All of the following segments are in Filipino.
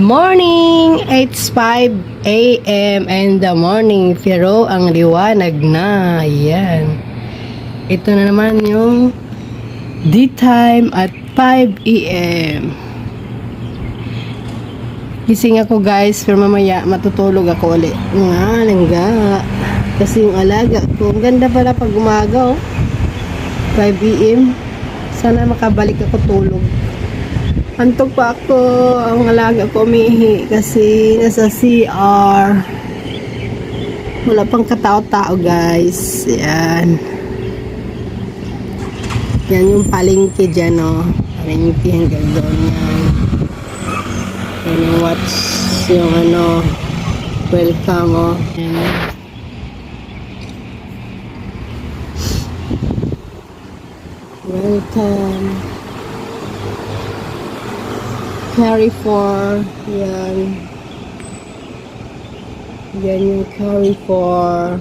morning! It's 5 a.m. in the morning. Pero ang liwanag na. Ayan. Ito na naman yung D-time at 5 a.m. Gising ako guys, pero mamaya matutulog ako ulit. Nga, langga. Kasi yung alaga ko, ang ganda pala pag umaga oh. 5 a.m. Sana makabalik ako tulog. Antok pa ako, ang alaga ko umihi kasi nasa CR. Wala pang katao-tao guys. Yan. Yan yung palengke dyan oh. Palengke hanggang doon yan. Yan yung watch yung ano. Welcome oh. Yan. Welcome. Carrefour, yan. Yan yung Carrefour.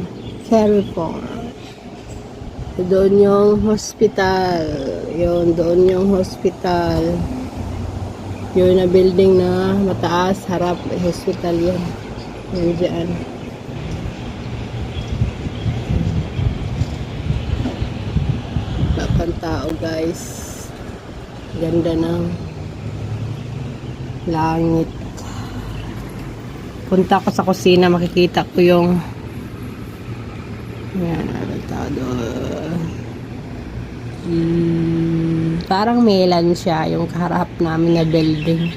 Doon yung hospital. Yun, doon yung hospital. Yun na building na mataas, harap, hospital yan. Yan dyan. Lapan tao guys. Ganda ng langit. Punta ko sa kusina, makikita ko yung yan, ano tao doon. Parang melan siya yung kaharap namin na building.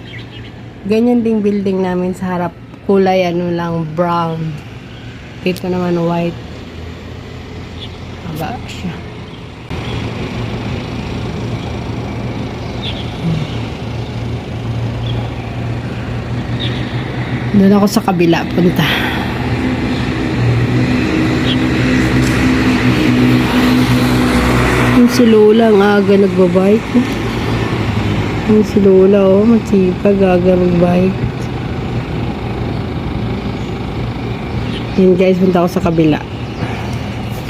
Ganyan ding building namin sa harap, kulay ano lang, brown. Dito naman white. Haba siya. Doon ako sa kabila punta. Yung si Lola ang aga nagbabike. Yung si Lola oh, matipag aga magbike. Yun guys, punta ako sa kabila.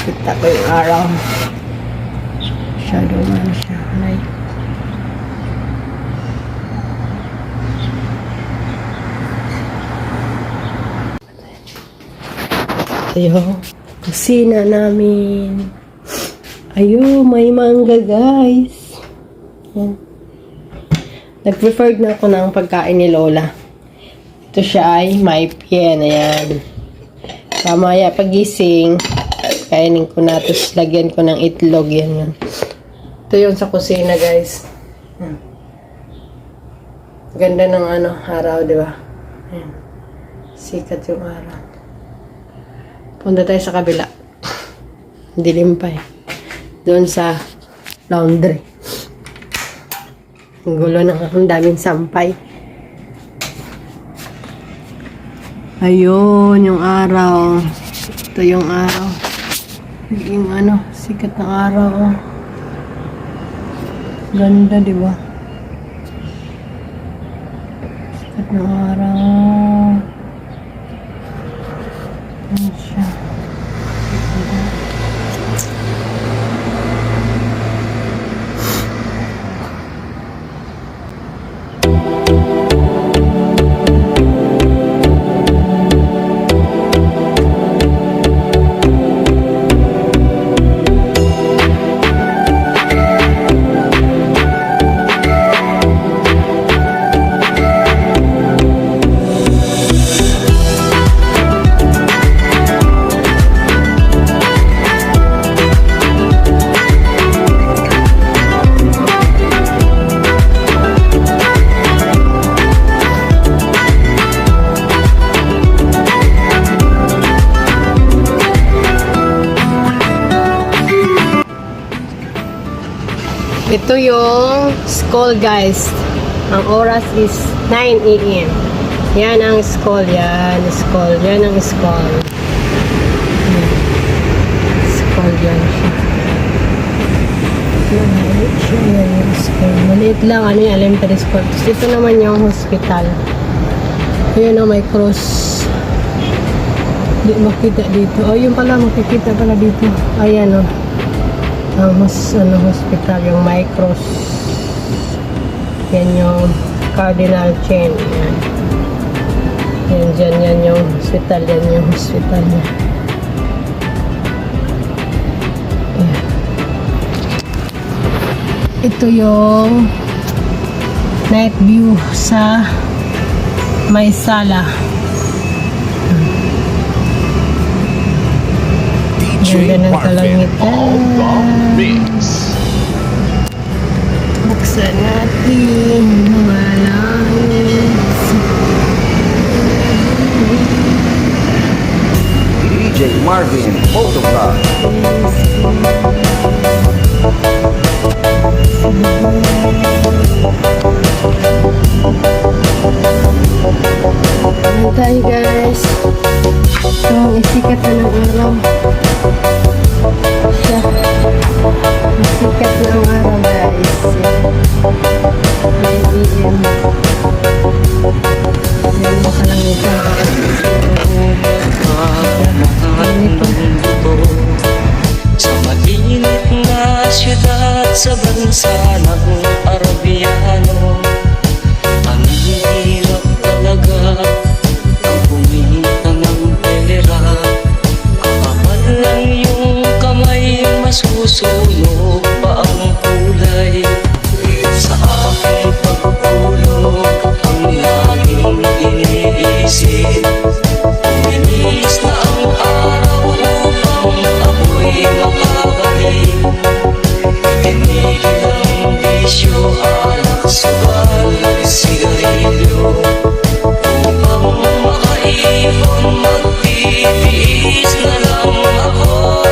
Kita ko yung araw. Shadow na siya. Light. Ayo, kusina namin. Ayo, may mangga guys. Yan. Nag-preferred na ako ng pagkain ni Lola. Ito siya ay may pien. Ayan. Mamaya pagising, kainin ko na. Tapos lagyan ko ng itlog. Yan. Ito yung sa kusina guys. Yan. Ganda ng ano, araw, di ba? Ayan. Sikat yung araw. Punta tayo sa kabila. Dilim pa eh. Doon sa laundry. Ang gulo na, ang daming sampay. Ayun, yung araw. Ito yung araw. Yung ano, sikat ng araw. Ganda, di ba? Sikat ng araw. Ayan siya. Ito yung school guys. Ang oras is 9 a.m. Yan ang school. Yan ang school. School yan siya. Yan yung school. Maliit lang. Ano yung elementary school. Tapos ito naman yung hospital. Ayan ang may cross. Hindi makita dito. Oh, yun pala. Makikita pala dito. Ayan o. Ang hospital, yung micros. Yan yung cardinal chain. Yan. Yan, dyan, yan yung hospital. Yan yung hospital niya. Ayan. Ito yung night view sa may sala. Ganda ng kalangitan. Buksan natin mga langit. DJ Marvin Photograph. Ayan tayo guys. So, isikat na ng araw. Siya. Isikat na ang araw guys. 9 PM. Ayan mo ka lang ito. Sa mainit na syudad sa bansa ng Arabiano, ang hirap talaga ang kumita ng pera. Kapal lang yung kamay, masusunog pa ang kulay. Sa aking pagtulog ang laging iniisip, uminis na ang araw upang ako'y makabalik. Tinigil ang bisyo, alak, sugal, sigarilyo, upang makaipon, magtitiis na lang ako.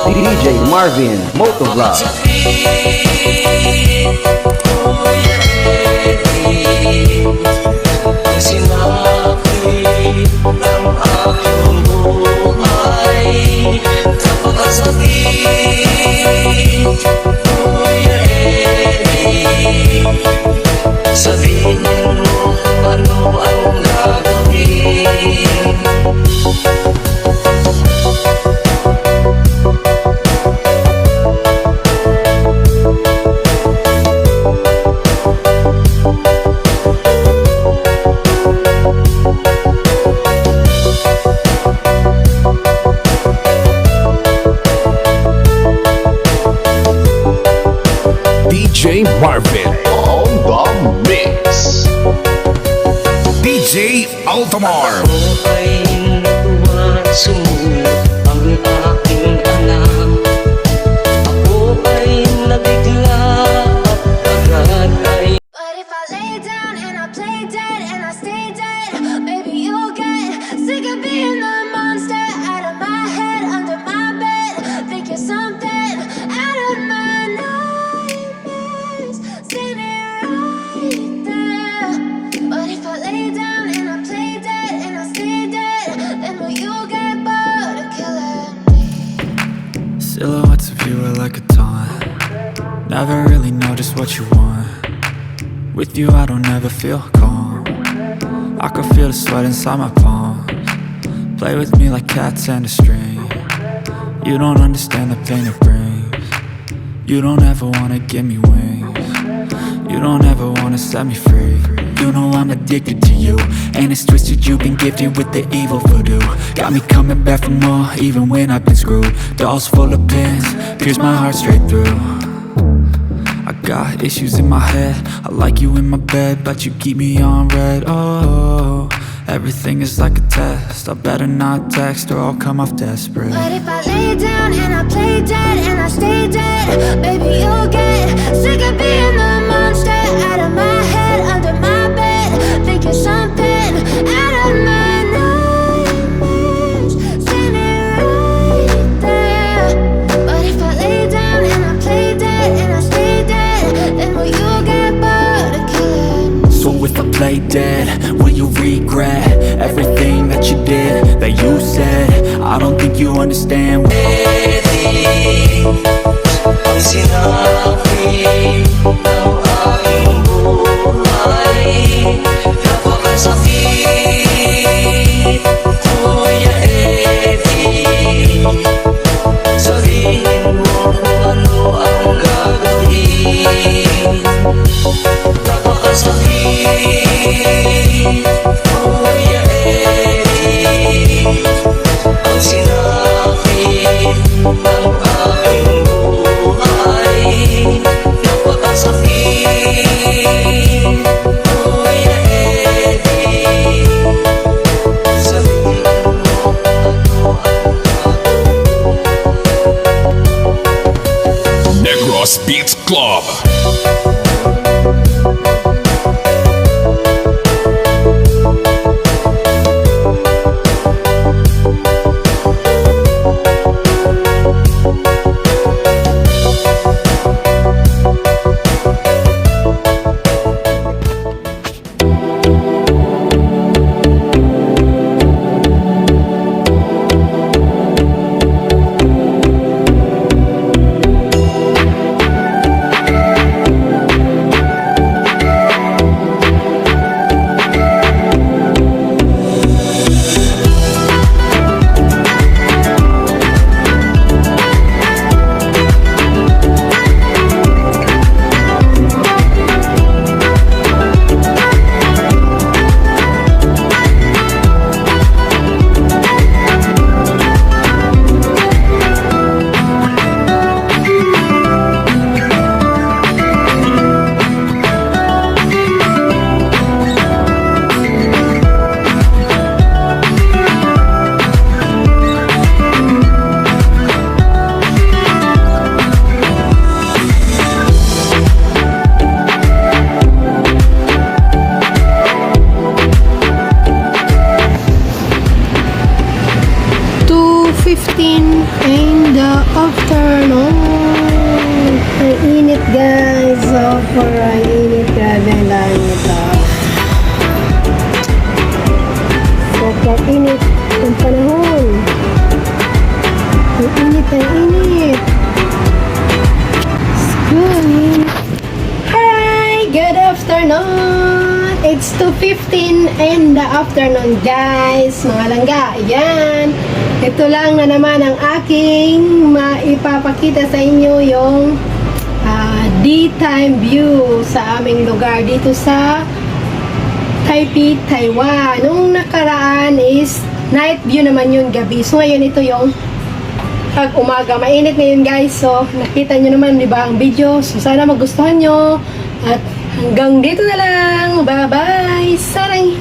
DJ Marvin Motovlog. Ang sinabi ng aking buhay, napakasakit. Kuya Eddie, sabihin mo ano ang gagawin. DJ Marvin on the mix. DJ Altamar. Ako ay natuwa, sumulat ang aking anak. Ako ay nabigla at agad ay But if I lay down and I play dead and I stay dead, maybe you'll get sick of being the monster out of my head, under my bed. Think you're something out of my nightmares, standing right there. But if I lay down and I play dead and I stay dead, then will you get bored of killing me? Silhouettes of you are like a taunt. Never really know just what you want. With you I don't ever feel calm. I can feel the sweat inside my palms. Play with me like cats and a string. You don't understand the pain it brings. You don't ever wanna give me wings. You don't ever wanna set me free. You know I'm addicted to you, and it's twisted, you've been gifted with the evil voodoo. Got me coming back for more, even when I've been screwed. Dolls full of pins, pierce my heart straight through. I got issues in my head, I like you in my bed, but you keep me on red. Oh, everything is like a test, I better not text or I'll come off desperate. But if I lay down and I play dead and I stay dead, baby you'll get sick of being the monster out of my head, under my bed. Think you're something out of my nightmares, standing right there. But if I lay down and I play dead and I stay dead, then will you get bored of killing me? So if I play dead, will you regret everything that you did, that you said? I don't think you understand. ang sinabi ng aking buhay, napakasakit. Kuya Eddie, sabihin mo ano ang gagawin. Napakasakit. Kuya Eddie, Marcos Beats Club. In the afternoon. Ang init guys. Sobrang init. Grabe ang langit Sobrang init ang panahon. Ang init, ang init. Good. Hi! Good afternoon! It's 2:15 in the afternoon guys. Mga langga. Ayan. Ito lang na naman ang aking maipapakita sa inyo yung daytime view sa aming lugar dito sa Taipei, Taiwan. Nung nakaraan is night view naman yun, gabi. So ngayon ito yung pag umaga. Mainit ngayon guys. So nakita nyo naman diba ang video. So sana magustuhan nyo. At hanggang dito na lang. Bye bye. Sarang